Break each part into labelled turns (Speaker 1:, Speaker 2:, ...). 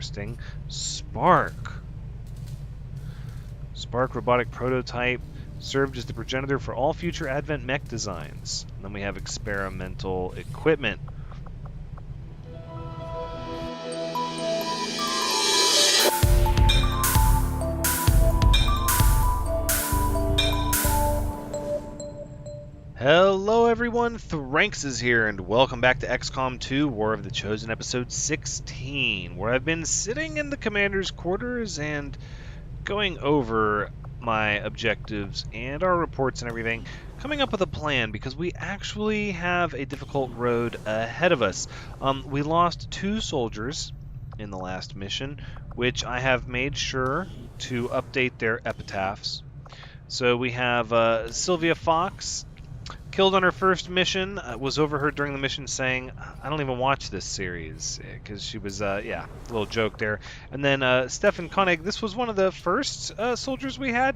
Speaker 1: interesting. Spark. Spark robotic prototype served as the progenitor for all future Advent mech designs. And then we have experimental equipment. Hello everyone, Thranxes here, and welcome back to XCom 2, War of the Chosen, episode 16, where I've been sitting in the commander's quarters and going over my objectives and our reports and everything, coming up with a plan, because we actually have a difficult road ahead of us. We lost 2 soldiers in the last mission, which I have made sure to update their epitaphs. So we have Sylvia Fox, killed on her first mission, was overheard during the mission saying, I don't even watch this series, because she was, yeah, a little joke there. And then Stefan Koenig, this was one of the first soldiers we had,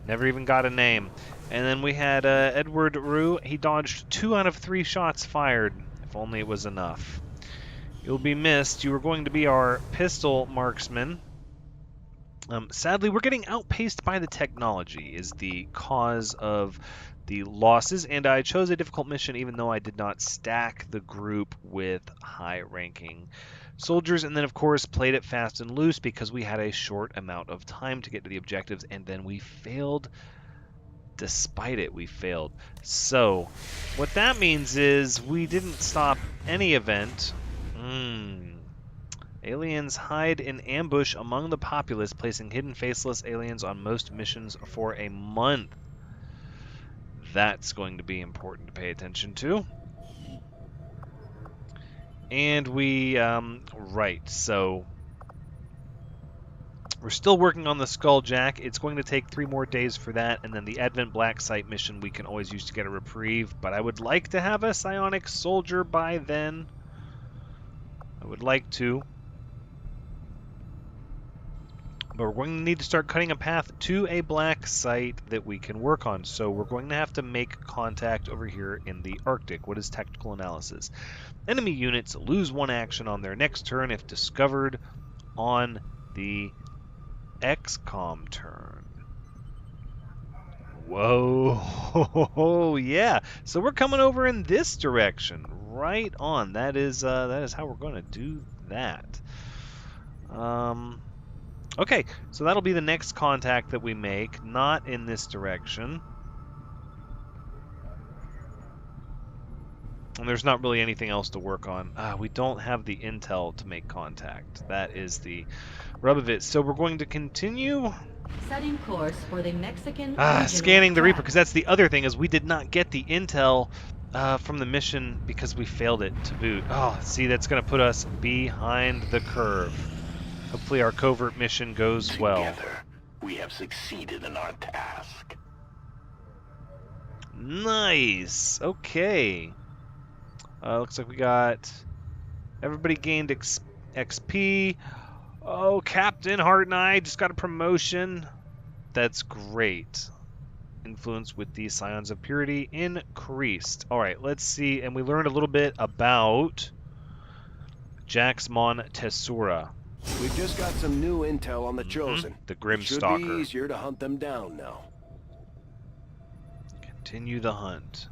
Speaker 1: never even got a name. And then we had Edward Rue, he dodged 2 out of 3 shots fired, if only it was enough. You'll be missed, you were going to be our pistol marksman. Sadly, we're getting outpaced by the technology, is the cause of the losses, and I chose a difficult mission even though I did not stack the group with high-ranking soldiers, and then of course played it fast and loose because we had a short amount of time to get to the objectives, and then we failed. Despite it, we failed. So what that means is we didn't stop any event. Aliens hide in ambush among the populace, placing hidden faceless aliens on most missions for a month. That's going to be important to pay attention to. And we, right, so we're still working on the Skulljack. It's going to take 3 more days for that, and then the Advent Black Site mission we can always use to get a reprieve, but I would like to have a psionic soldier by then. I would like to. But we're going to need to start cutting a path to a black site that we can work on. So we're going to have to make contact over here in the Arctic. What is tactical analysis? Enemy units lose 1 action on their next turn if discovered on the XCom turn. Whoa, yeah. So we're coming over in this direction. Right on. That is how we're going to do that. Okay, so that'll be the next contact that we make, not in this direction. And there's not really anything else to work on. We don't have the intel to make contact. That is the rub of it. So we're going to continue
Speaker 2: setting course for the Mexican
Speaker 1: scanning the Reaper, because that's the other thing, is we did not get the intel from the mission because we failed it to boot. Oh, see, that's going to put us behind the curve. Hopefully our covert mission goes well.
Speaker 3: Together, we have succeeded in our task.
Speaker 1: Nice. Okay. Looks like we got everybody gained XP. Oh, Captain Hart and I just got a promotion. That's great. Influence with the Scions of Purity increased. All right, let's see. And we learned a little bit about Jax Mon Tessura.
Speaker 4: We've just got some new intel on the Chosen.
Speaker 1: The Grim
Speaker 4: It should
Speaker 1: Stalker.
Speaker 4: be easier to hunt them down now.
Speaker 1: Continue the hunt.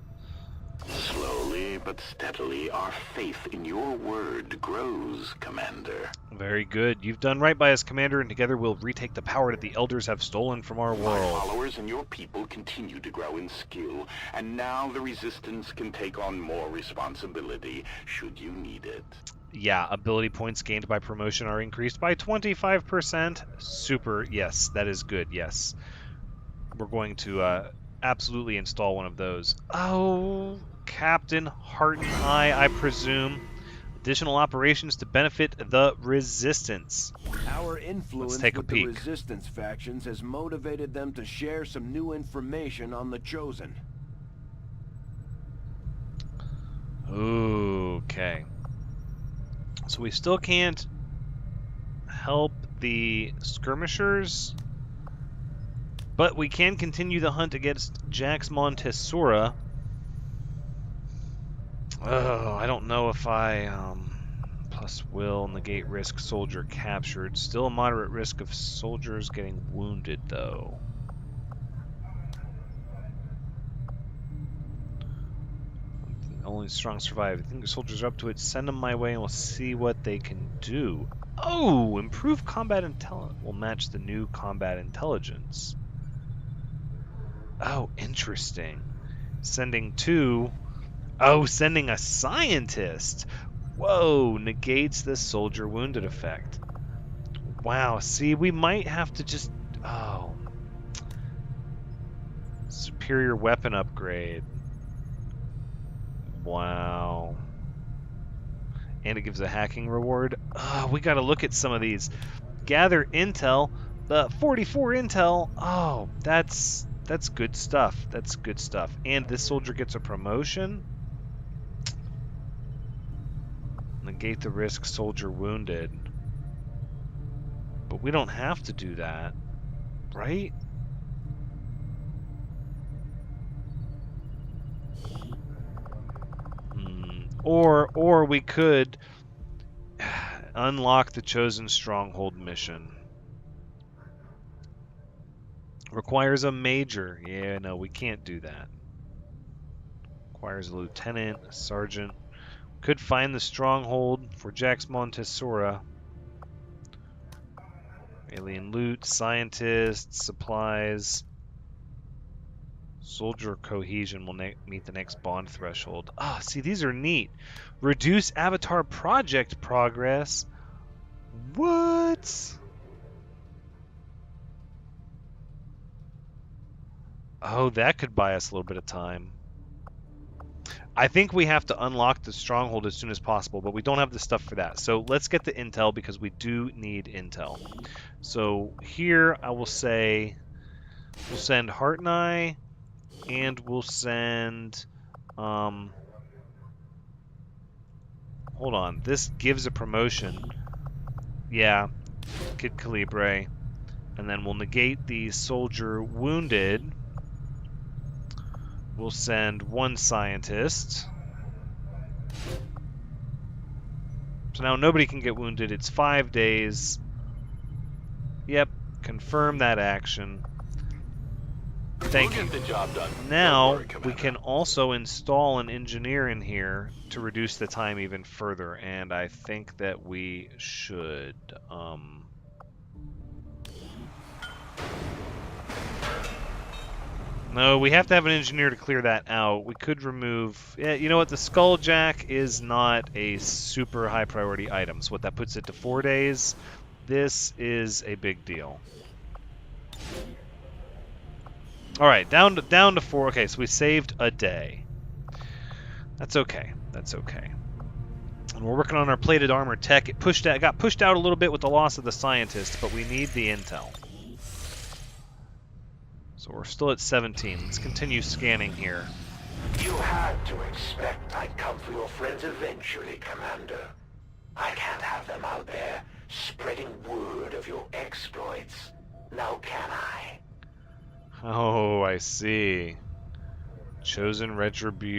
Speaker 3: Slowly but steadily, our faith in your word grows, Commander.
Speaker 1: Very good. You've done right by us, Commander, and together we'll retake the power that the Elders have stolen from our
Speaker 3: My
Speaker 1: world.
Speaker 3: followers and your people continue to grow in skill, and now the Resistance can take on more responsibility, should you need it.
Speaker 1: Yeah, ability points gained by promotion are increased by 25%. Super, yes, that is good, yes. We're going to absolutely install one of those. Oh, Captain Hart and I presume. Additional operations to benefit the Resistance.
Speaker 4: Our influence
Speaker 1: Let's take a
Speaker 4: with the
Speaker 1: peek.
Speaker 4: Resistance factions has motivated them to share some new information on the Chosen.
Speaker 1: Okay. So we still can't help the skirmishers, but we can continue the hunt against Jax Mon Tessura. Oh, I don't know if I Plus will negate risk soldier captured. Still a moderate risk of soldiers getting wounded, though. Only strong survive. I think the soldiers are up to it. Send them my way and we'll see what they can do. Oh! Improved combat intelligence will match the new combat intelligence. Oh, interesting. Sending two... Oh, sending a scientist! Whoa! Negates the soldier wounded effect. Wow, see, we might have to just... Oh. Superior weapon upgrade. Wow. And it gives a hacking reward. We gotta look at some of these. Gather intel. 44 intel. Oh, that's good stuff. That's good stuff. And this soldier gets a promotion. Negate the risk soldier wounded. But we don't have to do that, right? Or we could unlock the Chosen Stronghold mission. Requires a major. Yeah, no, we can't do that. Requires a lieutenant, a sergeant. Could find the stronghold for Jax Montesora. Alien loot, scientists, supplies. Soldier cohesion will meet the next bond threshold. Ah, see, these are neat. Reduce avatar project progress. What? Oh, that could buy us a little bit of time. I think we have to unlock the stronghold as soon as possible, but we don't have the stuff for that. So let's get the intel because we do need intel. So here I will say we'll send Heart and I, and we'll send hold on, this gives a promotion. Yeah, Kid Calibre. And then we'll negate the soldier wounded. We'll send one scientist. So now nobody can get wounded. It's 5 days. Yep, confirm that action. Thank you.
Speaker 3: We'll get the job done.
Speaker 1: Now,
Speaker 3: Don't worry,
Speaker 1: we can also install an engineer in here to reduce the time even further, and I think that we should. No, we have to have an engineer to clear that out. We could remove... Yeah, you know what? The Skulljack is not a super high priority item, so what that puts it to 4 days. This is a big deal. Alright, down to 4. Okay, so we saved a day. That's okay. That's okay. And we're working on our plated armor tech. It got pushed out a little bit with the loss of the scientist, but we need the intel. So we're still at 17. Let's continue scanning here.
Speaker 5: You had to expect I'd come for your friends eventually, Commander. I can't have them out there spreading word of your exploits. Now can I?
Speaker 1: Oh, I see. Chosen retribution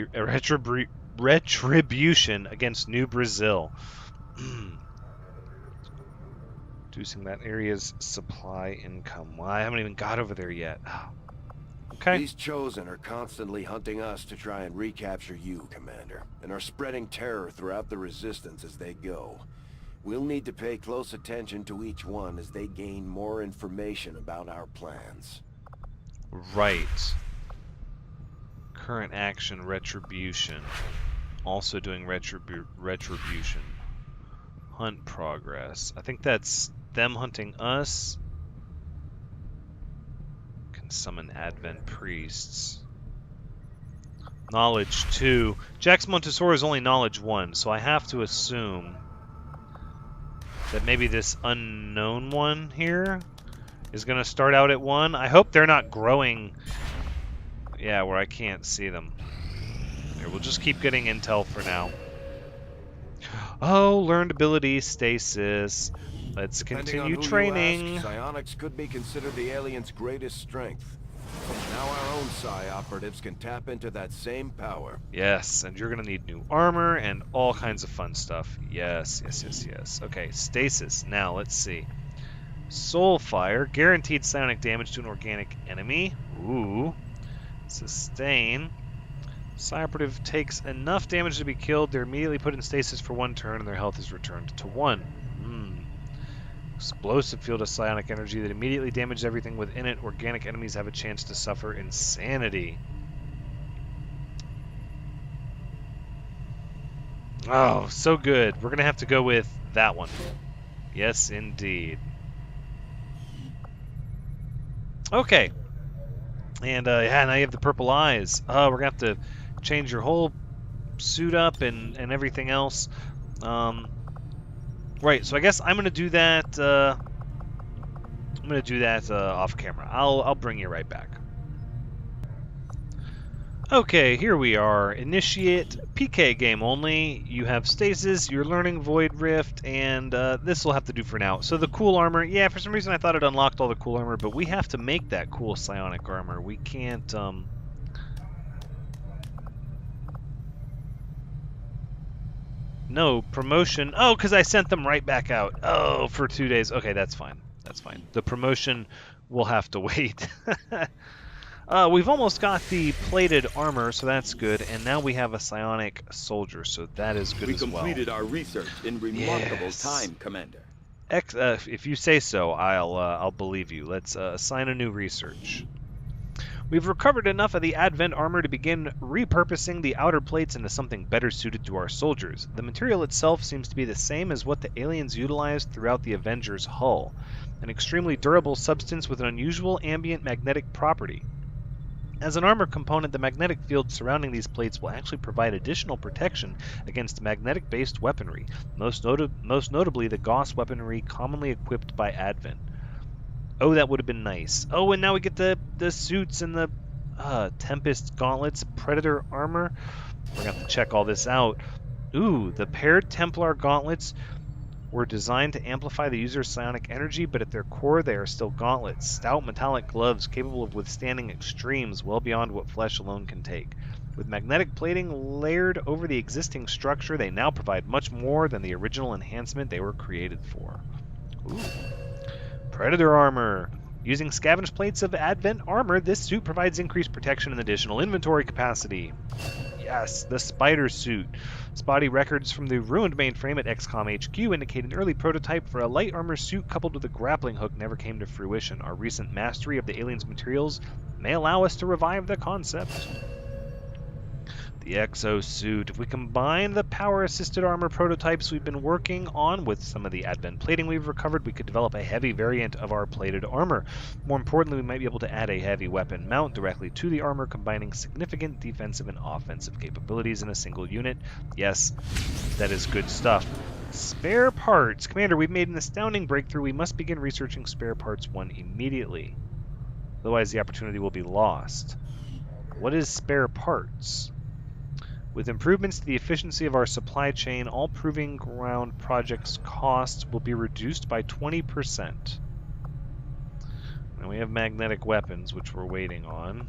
Speaker 1: against New Brazil. Reducing that area's supply income. Well, I haven't even got over there yet. Oh. Okay.
Speaker 4: These Chosen are constantly hunting us to try and recapture you, Commander, and are spreading terror throughout the Resistance as they go. We'll need to pay close attention to each one as they gain more information about our plans.
Speaker 1: Right. Current action, retribution. Also doing retribution. Hunt progress. I think that's them hunting us. Can summon Advent priests. Knowledge 2. Jax Montesora is only knowledge 1, so I have to assume that maybe this unknown one here is going to start out at 1. I hope they're not growing, yeah, where I can't see them. Here, we'll just keep getting intel for now. Oh, learned ability, stasis. Let's continue training.
Speaker 4: Psionics could be considered the alien's greatest strength. Now our own Psi operatives can tap into that same power.
Speaker 1: Yes, and you're going to need new armor and all kinds of fun stuff. Yes, yes, yes, yes. Okay, stasis. Now, let's see. Soul Fire. Guaranteed psionic damage to an organic enemy. Ooh. Sustain. Psi operative takes enough damage to be killed. They're immediately put in stasis for 1 turn, and their health is returned to 1. Explosive field of psionic energy that immediately damages everything within it. Organic enemies have a chance to suffer insanity. Oh, so good. We're going to have to go with that one. Yes, indeed. Okay. And, yeah, now you have the purple eyes. We're going to have to change your whole suit up and everything else. Right, so I guess I'm going to do that, off camera. I'll bring you right back. Okay, here we are. Initiate PK game only. You have stasis, you're learning Void Rift, and this will have to do for now. So the cool armor, yeah, for some reason I thought it unlocked all the cool armor, but we have to make that cool psionic armor. We can't, No, promotion. Oh, because I sent them right back out. Oh, for 2 days. Okay, that's fine. That's fine. The promotion will have to wait. We've almost got the plated armor, so that's good. And now we have a psionic soldier, so that is good as well.
Speaker 6: We completed our research in remarkable time, Commander.
Speaker 1: If you say so, I'll believe you. Let's assign a new research. We've recovered enough of the Advent armor to begin repurposing the outer plates into something better suited to our soldiers. The material itself seems to be the same as what the aliens utilized throughout the Avenger's hull, an extremely durable substance with an unusual ambient magnetic property. As an armor component, the magnetic field surrounding these plates will actually provide additional protection against magnetic-based weaponry, most notably the Gauss weaponry commonly equipped by Advent. Oh, that would have been nice. Oh, and now we get the suits and the Tempest gauntlets, Predator armor. We're going to have to check all this out. Ooh, the paired Templar gauntlets were designed to amplify the user's psionic energy, but at their core they are still gauntlets. Stout metallic gloves capable of withstanding extremes well beyond what flesh alone can take. With magnetic plating layered over the existing structure, they now provide much more than the original enhancement they were created for. Ooh. Predator armor. Using scavenge plates of Advent armor, this suit provides increased protection and additional inventory capacity. Yes, the spider suit. Spotty records from the ruined mainframe at XCom HQ indicate an early prototype for a light armor suit coupled with a grappling hook never came to fruition. Our recent mastery of the aliens' materials may allow us to revive the concept. The exosuit. If we combine the power-assisted armor prototypes we've been working on with some of the Advent plating we've recovered, we could develop a heavy variant of our plated armor. More importantly, we might be able to add a heavy weapon mount directly to the armor, combining significant defensive and offensive capabilities in a single unit. Yes, that is good stuff. Spare parts. Commander, we've made an astounding breakthrough. We must begin researching spare parts 1 immediately. Otherwise, the opportunity will be lost. What is spare parts? With improvements to the efficiency of our supply chain, all proving ground projects' costs will be reduced by 20%. Now we have magnetic weapons, which we're waiting on.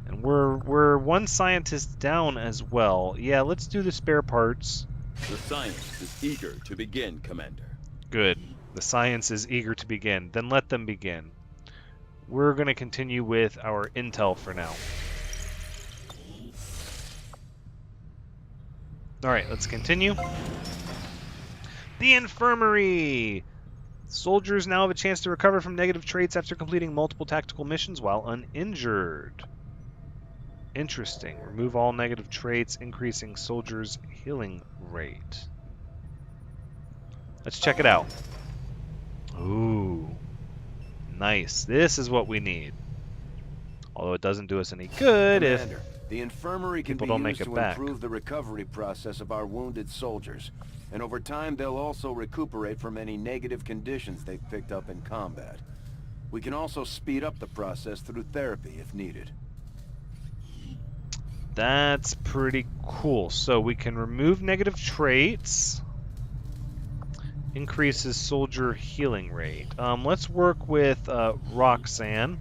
Speaker 1: And we're 1 scientist down as well. Yeah, let's do the spare parts.
Speaker 6: The science is eager to begin, Commander.
Speaker 1: Good. The science is eager to begin. Then let them begin. We're going to continue with our intel for now. Alright, let's continue. The infirmary! Soldiers now have a chance to recover from negative traits after completing multiple tactical missions while uninjured. Interesting. Remove all negative traits, increasing soldiers' healing rate. Let's check it out. Ooh. Nice. This is what we need. Although it doesn't do us any good
Speaker 4: Commander,
Speaker 1: if
Speaker 4: the infirmary can
Speaker 1: people
Speaker 4: be
Speaker 1: don't make
Speaker 4: used
Speaker 1: it
Speaker 4: to
Speaker 1: back.
Speaker 4: improve the recovery process of our wounded soldiers. And over time, they'll also recuperate from any negative conditions they've picked up in combat. We can also speed up the process through therapy if needed.
Speaker 1: That's pretty cool. So we can remove negative traits. Increases soldier healing rate. Let's work with Roxanne.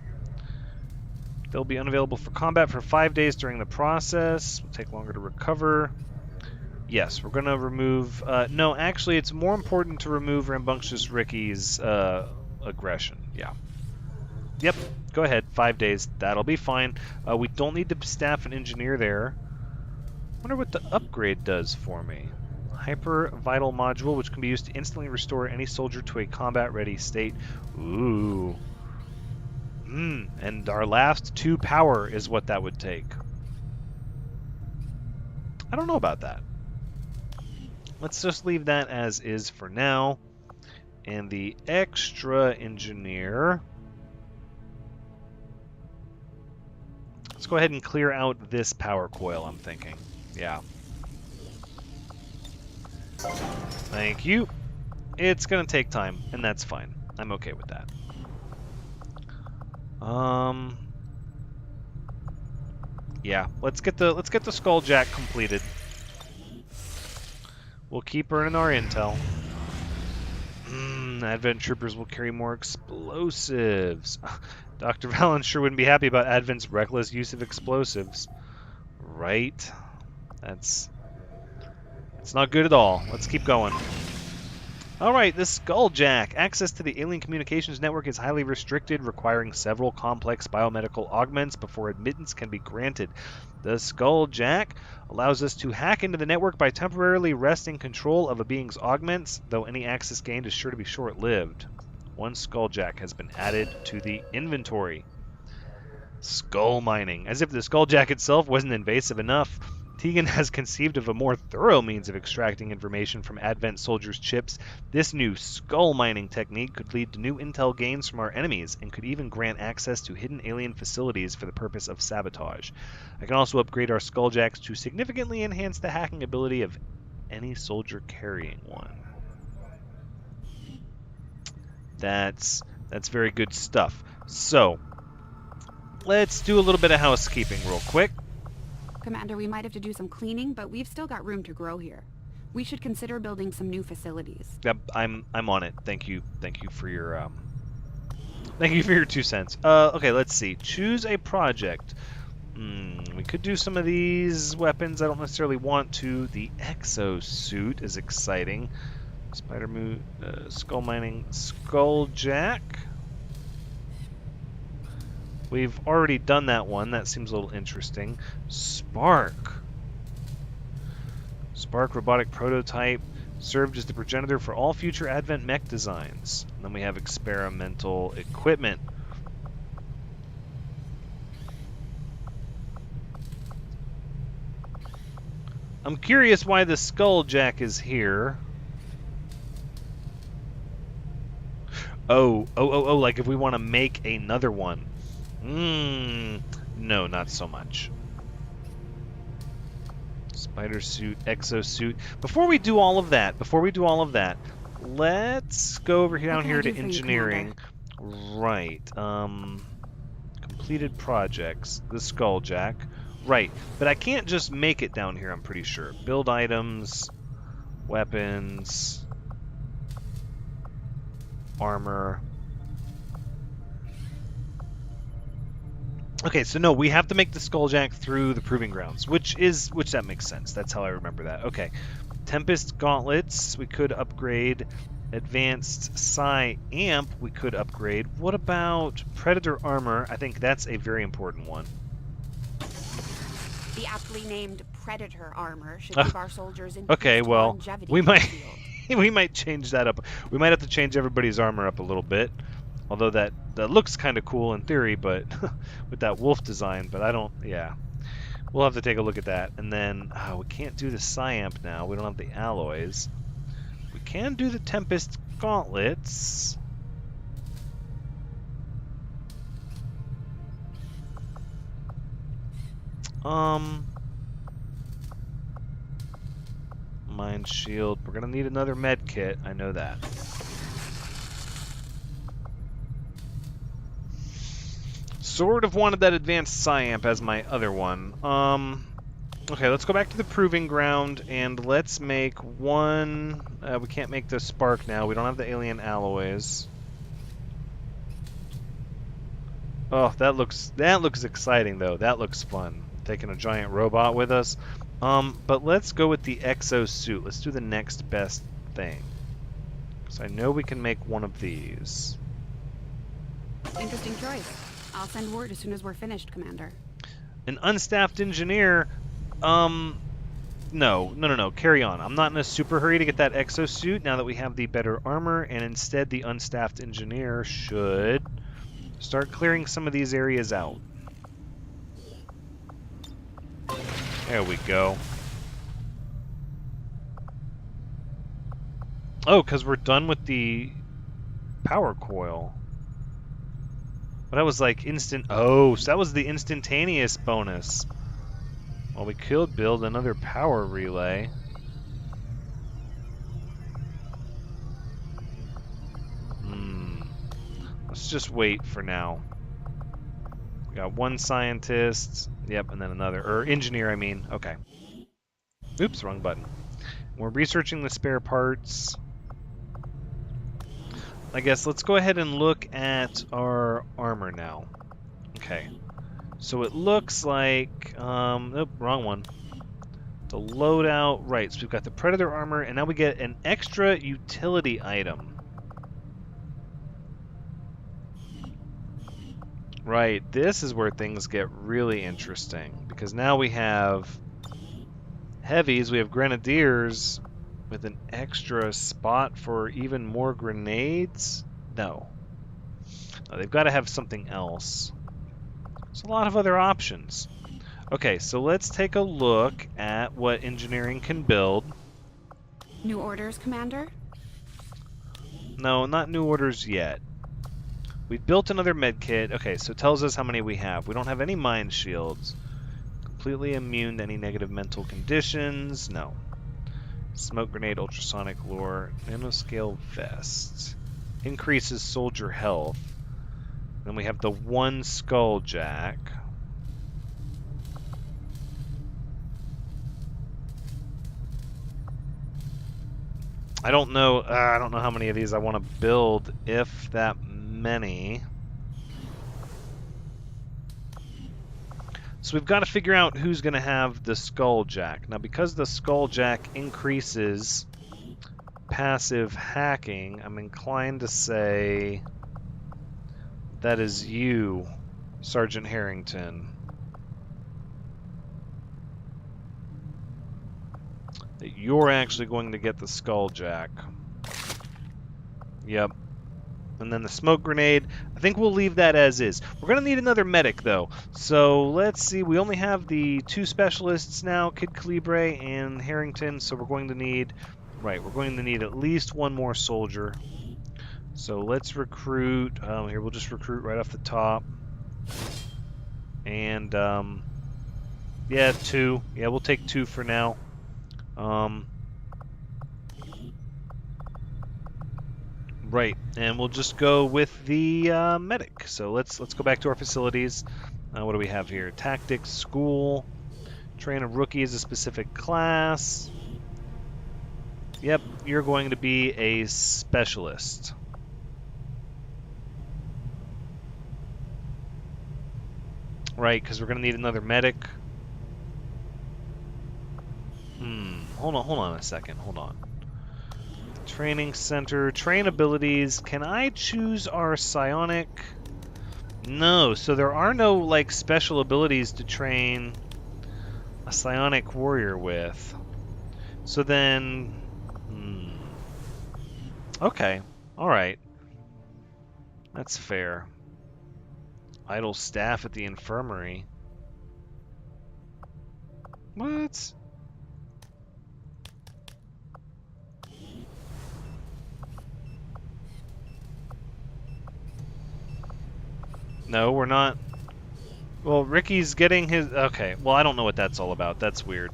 Speaker 1: They'll be unavailable for combat for 5 days during the process. Will take longer to recover. Yes, we're going to remove... no, actually, it's more important to remove Rambunctious Ricky's aggression. Yeah. Yep, go ahead. 5 days. That'll be fine. We don't need to staff an engineer there. Wonder what the upgrade does for me. Hyper Vital Module, which can be used to instantly restore any soldier to a combat-ready state. Ooh. And our last 2 power is what that would take. I don't know about that. Let's just leave that as is for now. And the extra engineer... Let's go ahead and clear out this power coil, I'm thinking. Yeah. Thank you. It's gonna take time, and that's fine. I'm okay with that. Yeah, let's get the Skulljack completed. We'll keep earning our intel. Advent troopers will carry more explosives. Dr. Valen sure wouldn't be happy about Advent's reckless use of explosives. Right? It's not good at all. Let's keep going. Alright, the Skulljack. Access to the alien communications network is highly restricted, requiring several complex biomedical augments before admittance can be granted. The Skulljack allows us to hack into the network by temporarily wresting control of a being's augments, though any access gained is sure to be short-lived. 1 Skulljack has been added to the inventory. Skull mining. As if the Skulljack itself wasn't invasive enough, Tegan has conceived of a more thorough means of extracting information from Advent soldiers' chips. This new skull mining technique could lead to new intel gains from our enemies, and could even grant access to hidden alien facilities for the purpose of sabotage. I can also upgrade our Skulljacks to significantly enhance the hacking ability of any soldier carrying one. That's very good stuff. So, let's do a little bit of housekeeping real quick.
Speaker 7: Commander, we might have to do some cleaning, but we've still got room to grow here. We should consider building some new facilities.
Speaker 1: Yep, I'm on it. Thank you for your 2 cents. Okay, let's see. Choose a project. We could do some of these weapons. I don't necessarily want to. The exosuit is exciting. Spider Moon, skull mining, Skulljack. We've already done that one. That seems a little interesting. Spark robotic prototype served as the progenitor for all future Advent mech designs. And then we have experimental equipment. I'm curious why the Skulljack is here. Oh, like if we want to make another one. No, not so much. Spider suit, exosuit. Before we do all of that, let's go over down here to engineering. Right. Completed projects. The Skulljack. Right. But I can't just make it down here, I'm pretty sure. Build items, weapons, armor. Okay, so no, we have to make the Skulljack through the Proving Grounds, which that makes sense. That's how I remember that. Okay. Tempest Gauntlets, we could upgrade. Advanced Psi Amp, we could upgrade. What about Predator Armor? I think that's a very important one.
Speaker 7: The aptly named Predator Armor should give our soldiers
Speaker 1: okay, well,
Speaker 7: longevity
Speaker 1: we might
Speaker 7: field.
Speaker 1: we might change that up. We might have to change everybody's armor up a little bit. Although that looks kind of cool in theory, but with that wolf design, but I don't, yeah. We'll have to take a look at that. And then, we can't do the Psyamp now. We don't have the alloys. We can do the Tempest Gauntlets. Mind Shield. We're gonna need another med kit. I know that. Sort of wanted that advanced Psyamp as my other one. Okay, let's go back to the Proving Ground and let's make one. We can't make the Spark now. We don't have the alien alloys. Oh, that looks exciting though. That looks fun. Taking a giant robot with us. But let's go with the exosuit. Let's do the next best thing. So I know we can make one of these.
Speaker 7: Interesting choice. I'll send word as soon as we're finished, Commander.
Speaker 1: An unstaffed engineer. No. Carry on. I'm not in a super hurry to get that exosuit now that we have the better armor, and instead the unstaffed engineer should start clearing some of these areas out. There we go. Oh, because we're done with the power coil. But that was like instant. Oh, so that was the instantaneous bonus. Well, we could build another power relay. Let's just wait for now. We got one scientist. Yep, and then another. Or engineer, I mean. Okay. Oops, wrong button. We're researching the spare parts. I guess let's go ahead and look at our armor now. Okay. So it looks like, nope, wrong one. The loadout, right, so we've got the Predator armor, and now we get an extra utility item. Right, this is where things get really interesting, because now we have heavies, we have grenadiers with an extra spot for even more grenades? No. No, they've got to have something else. There's a lot of other options. Okay, so let's take a look at what engineering can build.
Speaker 7: New orders, Commander?
Speaker 1: No, not new orders yet. We've built another med kit. Okay, so it tells us how many we have. We don't have any mind shields. Completely immune to any negative mental conditions. No. Smoke grenade, ultrasonic lure, nanoscale vest. Increases soldier health. Then we have the one skull jack. I don't know how many of these I want to build, if that many. So we've got to figure out who's going to have the skull jack. Now, because the skull jack increases passive hacking, I'm inclined to say that is you, Sergeant Harrington. That you're actually going to get the skull jack. Yep. And then the smoke grenade, I think we'll leave that as is. We're going to need another medic, though. So let's see, we only have the two specialists now, Kid Calibre and Harrington, so we're going to need, right, we're going to need at least one more soldier. So let's recruit, here, we'll just recruit right off the top. And, yeah, 2. Yeah, we'll take 2 for now. Right, and we'll just go with the medic. So let's go back to our facilities. What do we have here? Tactics, school, train a rookie as a specific class. Yep, you're going to be a specialist. Right, because we're going to need another medic. Hold on a second. Hold on. Training center, train abilities. Can I choose our psionic? No, so there are no like special abilities to train a psionic warrior with. So then, okay, all right, that's fair. Idle staff at the infirmary. What? No, we're not. Well, Ricky's getting his... Okay, well, I don't know what that's all about. That's weird.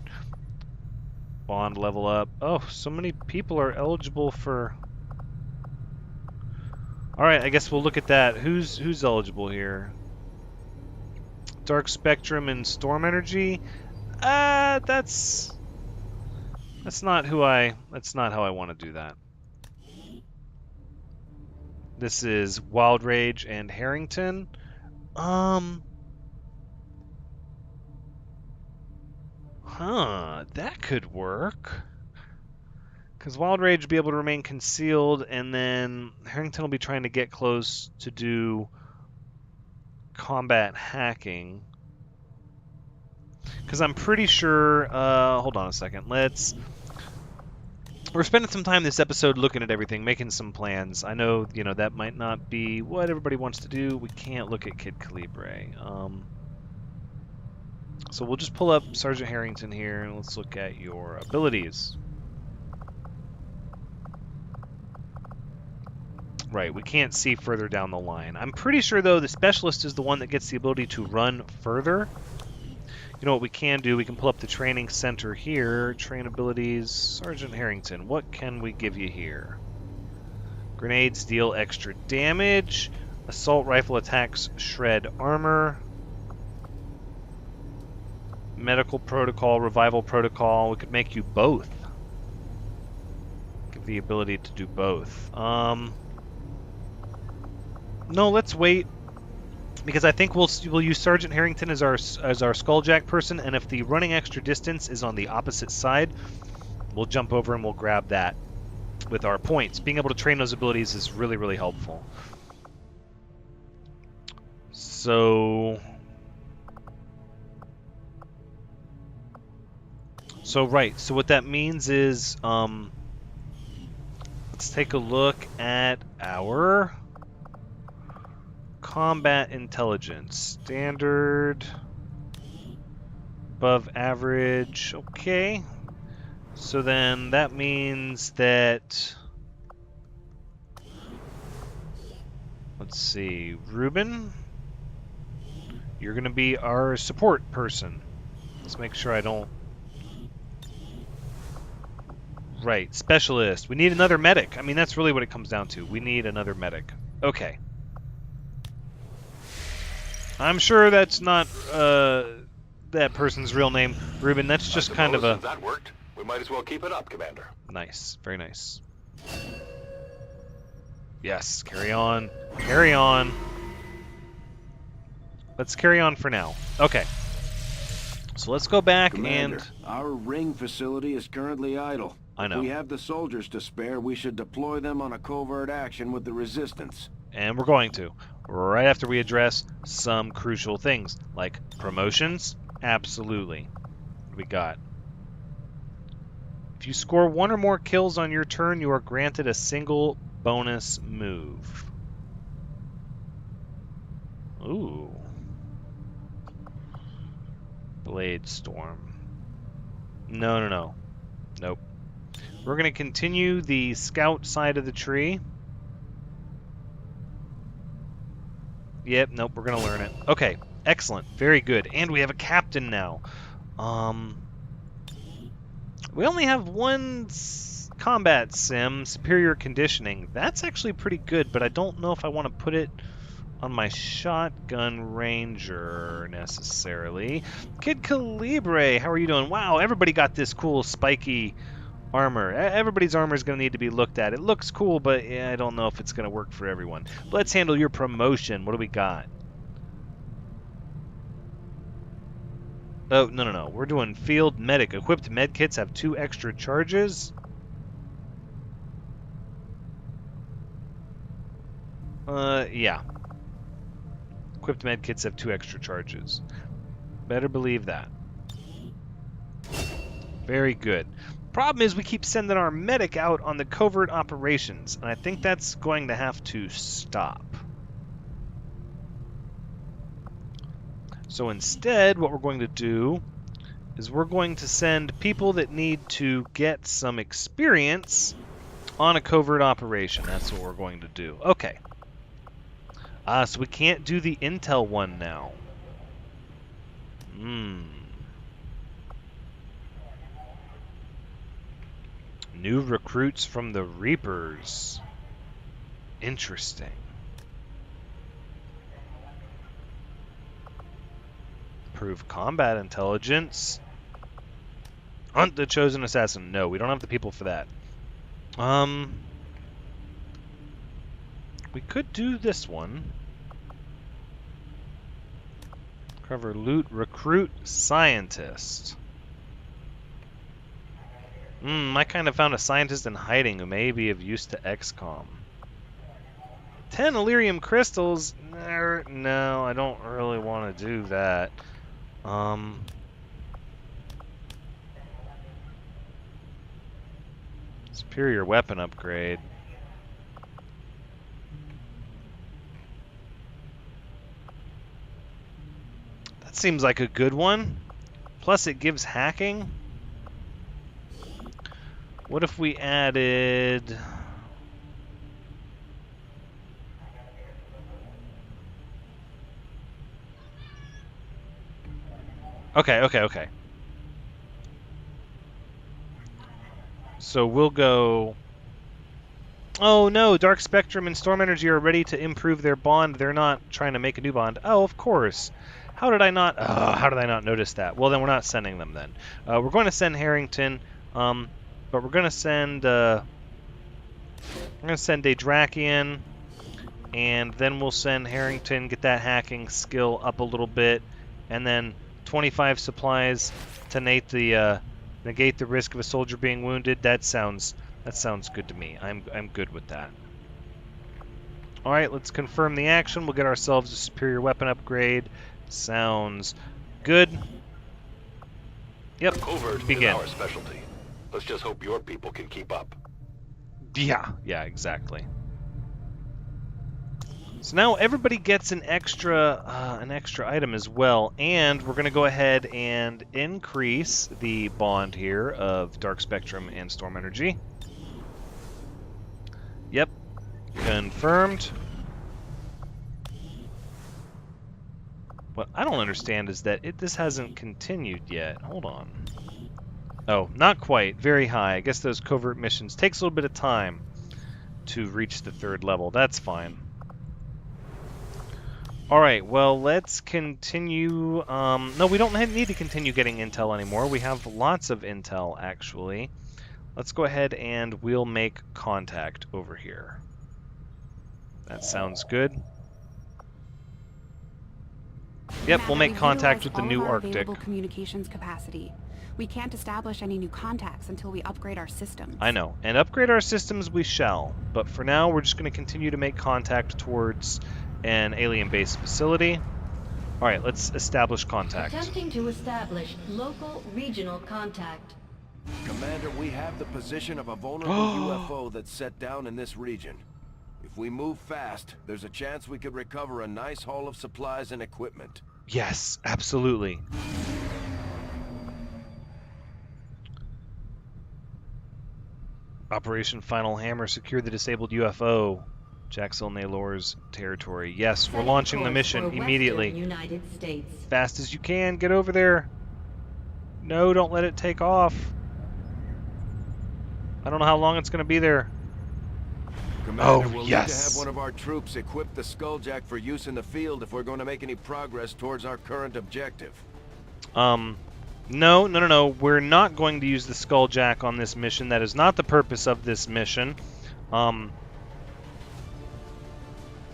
Speaker 1: Bond level up. Oh, so many people are eligible for... Alright, I guess we'll look at that. Who's eligible here? Dark Spectrum and Storm Energy? That's not how I want to do that. This is Wild Rage and Harrington. That could work. Because Wild Rage will be able to remain concealed, and then Harrington will be trying to get close to do combat hacking. Because I'm pretty sure... hold on a second. We're spending some time this episode looking at everything, making some plans. I know, that might not be what everybody wants to do. We can't look at Kid Calibre. So we'll just pull up Sergeant Harrington here, and let's look at your abilities. Right, we can't see further down the line. I'm pretty sure, though, the Specialist is the one that gets the ability to run further. You know what we can do? We can pull up the training center here. Train abilities. Sergeant Harrington, what can we give you here? Grenades deal extra damage. Assault rifle attacks shred armor. Medical protocol, revival protocol. We could make you both. Give the ability to do both. No, let's wait. Because I think we'll use Sergeant Harrington as our Skulljack person, and if the running extra distance is on the opposite side, we'll jump over and we'll grab that with our points. Being able to train those abilities is really, really helpful. So right. So what that means is, let's take a look at our combat intelligence. Standard, above average. Okay. So then that means that, let's see, Ruben, you're going to be our support person. Let's make sure I don't... Right, Specialist. We need another medic. I mean, that's really what it comes down to. We need another medic. Okay. I'm sure that's not that person's real name, Ruben. That's just kind of a...
Speaker 3: If that worked, we might as well keep it up, Commander.
Speaker 1: Nice. Very nice. Yes, carry on. Carry on. Let's carry on for now. Okay. So let's go back
Speaker 4: Commander,
Speaker 1: and...
Speaker 4: our ring facility is currently idle.
Speaker 1: I know.
Speaker 4: If we have the soldiers to spare, we should deploy them on a covert action with the resistance.
Speaker 1: And we're going to. Right after we address some crucial things, like promotions. Absolutely. What do we got? If you score 1 or more kills on your turn, you are granted a single bonus move. Ooh. Blade Storm. No. Nope. We're going to continue the scout side of the tree. Yep, nope, we're going to learn it. Okay, excellent. Very good. And we have a captain now. We only have one combat sim, Superior Conditioning. That's actually pretty good, but I don't know if I want to put it on my Shotgun Ranger necessarily. Kid Calibre, how are you doing? Wow, everybody got this cool spiky armor. Everybody's armor is going to need to be looked at. It looks cool, but yeah, I don't know if it's going to work for everyone. Let's handle your promotion. What do we got? Oh, no. We're doing Field Medic. Equipped med kits have 2 extra charges. Yeah. Equipped med kits have 2 extra charges. Better believe that. Very good. Problem is we keep sending our medic out on the covert operations, and I think that's going to have to stop. So instead, what we're going to do is we're going to send people that need to get some experience on a covert operation. That's what we're going to do. Okay. So we can't do the intel one now. New recruits from the Reapers. Interesting. Prove combat intelligence. Hunt the chosen assassin. No, we don't have the people for that. We could do this one. Cover loot, recruit, scientist. I kind of found a scientist in hiding who may be of use to XCom. 10 Illyrium crystals? No, I don't really want to do that. Superior weapon upgrade. That seems like a good one. Plus it gives hacking. What if we added... Okay. So we'll go... Oh no, Dark Spectrum and Storm Energy are ready to improve their bond. They're not trying to make a new bond. Oh, of course. How did I not notice that? Well, then we're not sending them then. We're going to send Harrington, but we're going to send a Drakian, and then we'll send Harrington, get that hacking skill up a little bit, and then 25 supplies to negate the risk of a soldier being wounded. That sounds good to me. I'm good with that. All right, let's confirm the action. We'll get ourselves a superior weapon upgrade. Sounds good. Yep.
Speaker 3: Covert
Speaker 1: begin.
Speaker 3: is our specialty. Let's just hope your people can keep up.
Speaker 1: Yeah, exactly. So now everybody gets an extra item as well, and we're going to go ahead and increase the bond here of Dark Spectrum and Storm Energy. Yep, confirmed. What I don't understand is that this hasn't continued yet. Hold on. Oh, not quite. Very high. I guess those covert missions takes a little bit of time to reach the 3rd level. That's fine. Alright, well, let's continue. No, we don't need to continue getting intel anymore. We have lots of intel, actually. Let's go ahead and we'll make contact over here. That sounds good. Yep, we'll make contact with the new Arctic.
Speaker 7: Communications capacity. We can't establish any new contacts until we upgrade our systems.
Speaker 1: I know, and upgrade our systems we shall. But for now, we're just going to continue to make contact towards an alien-based facility. All right, let's establish contact.
Speaker 2: Attempting to establish local regional contact.
Speaker 4: Commander, we have the position of a vulnerable UFO that's set down in this region. If we move fast, there's a chance we could recover a nice haul of supplies and equipment.
Speaker 1: Yes, absolutely. Operation Final Hammer, secure the disabled UFO. Jaxil Naylor's territory. Yes, we're launching the mission immediately.
Speaker 2: United States.
Speaker 1: Fast as you can, get over there. No, don't let it take off. I don't know how long it's going to be there.
Speaker 4: Commander, we'll need to have one of our troops equip the Skulljack for use in the field if we're going to make any progress towards our current objective.
Speaker 1: No. We're not going to use the Skulljack on this mission. That is not the purpose of this mission.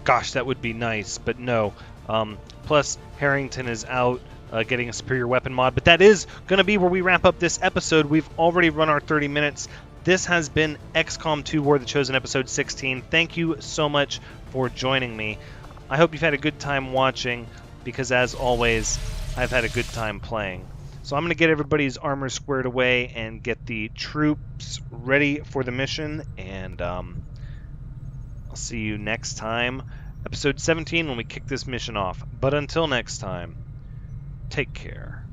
Speaker 1: Gosh, that would be nice, but no. Plus, Harrington is out getting a superior weapon mod, but that is going to be where we wrap up this episode. We've already run our 30 minutes. This has been XCOM 2 War of the Chosen, episode 16. Thank you so much for joining me. I hope you've had a good time watching, because as always, I've had a good time playing. So I'm going to get everybody's armor squared away and get the troops ready for the mission, and I'll see you next time, episode 17, when we kick this mission off. But until next time, take care.